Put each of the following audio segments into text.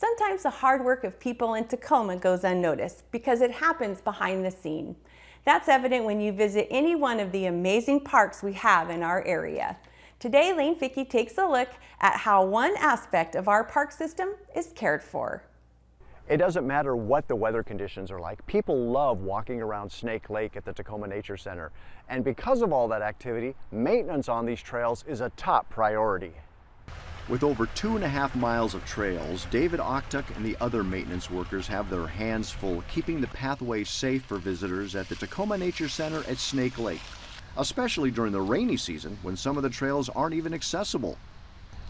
Sometimes the hard work of people in Tacoma goes unnoticed because it happens behind the scene. That's evident when you visit any one of the amazing parks we have in our area. Today, Lane Fickey takes a look at how one aspect of our park system is cared for. It doesn't matter what the weather conditions are like. People love walking around Snake Lake at the Tacoma Nature Center. And because of all that activity, maintenance on these trails is a top priority. With over 2.5 miles of trails, David Oktuk and the other maintenance workers have their hands full keeping the pathway safe for visitors at the Tacoma Nature Center at Snake Lake, especially during the rainy season when some of the trails aren't even accessible.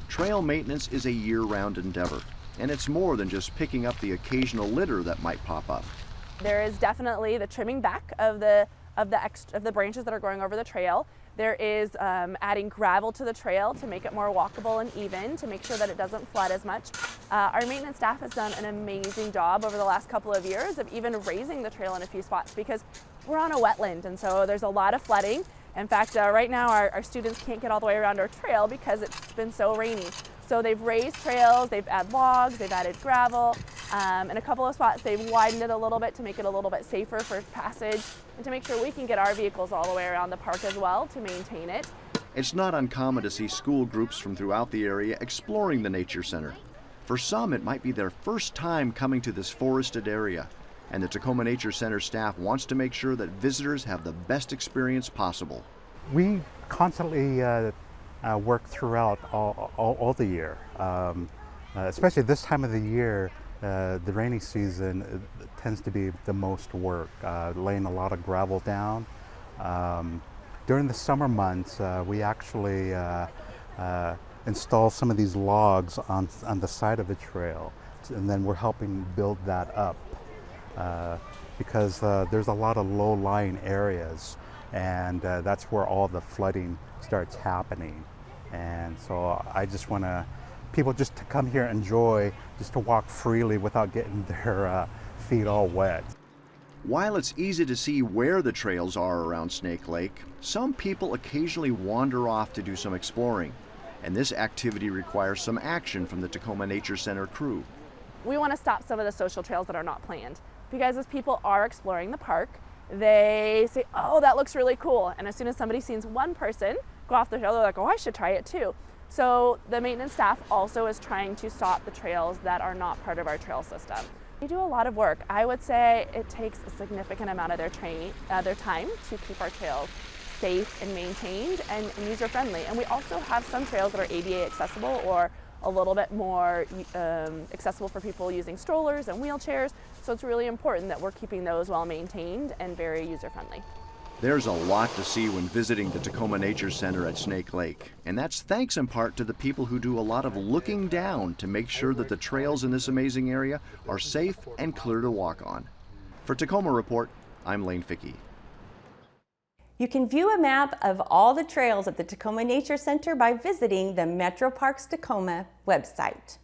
Trail maintenance is a year-round endeavor, and it's more than just picking up the occasional litter that might pop up. There is definitely the trimming back of the branches that are growing over the trail. There is adding gravel to the trail to make it more walkable and even, to make sure that it doesn't flood as much. Our maintenance staff has done an amazing job over the last couple of years of even raising the trail in a few spots because we're on a wetland, and so there's a lot of flooding. In fact, right now our students can't get all the way around our trail because it's been so rainy. So they've raised trails, they've added logs, they've added gravel. In a couple of spots they've widened it a little bit to make it a little bit safer for passage and to make sure we can get our vehicles all the way around the park as well to maintain it. It's not uncommon to see school groups from throughout the area exploring the Nature Center. For some, it might be their first time coming to this forested area, and the Tacoma Nature Center staff wants to make sure that visitors have the best experience possible. We constantly work throughout all the year, especially this time of the year. The rainy season tends to be the most work, laying a lot of gravel down. During the summer months, we actually install some of these logs on the side of the trail, and then we're helping build that up because there's a lot of low-lying areas, and that's where all the flooding starts happening. And so I just want people just to come here and enjoy, just to walk freely without getting their feet all wet. While it's easy to see where the trails are around Snake Lake, some people occasionally wander off to do some exploring, and this activity requires some action from the Tacoma Nature Center crew. We want to stop some of the social trails that are not planned, because as people are exploring the park, they say, oh, that looks really cool, and as soon as somebody sees one person go off the trail, they're like, oh, I should try it too. So the maintenance staff also is trying to stop the trails that are not part of our trail system. They do a lot of work. I would say it takes a significant amount of their time to keep our trails safe and maintained and user-friendly. And we also have some trails that are ADA accessible or a little bit more accessible for people using strollers and wheelchairs. So it's really important that we're keeping those well maintained and very user-friendly. There's a lot to see when visiting the Tacoma Nature Center at Snake Lake, and that's thanks in part to the people who do a lot of looking down to make sure that the trails in this amazing area are safe and clear to walk on. For Tacoma Report, I'm Lane Fickey. You can view a map of all the trails at the Tacoma Nature Center by visiting the Metro Parks Tacoma website.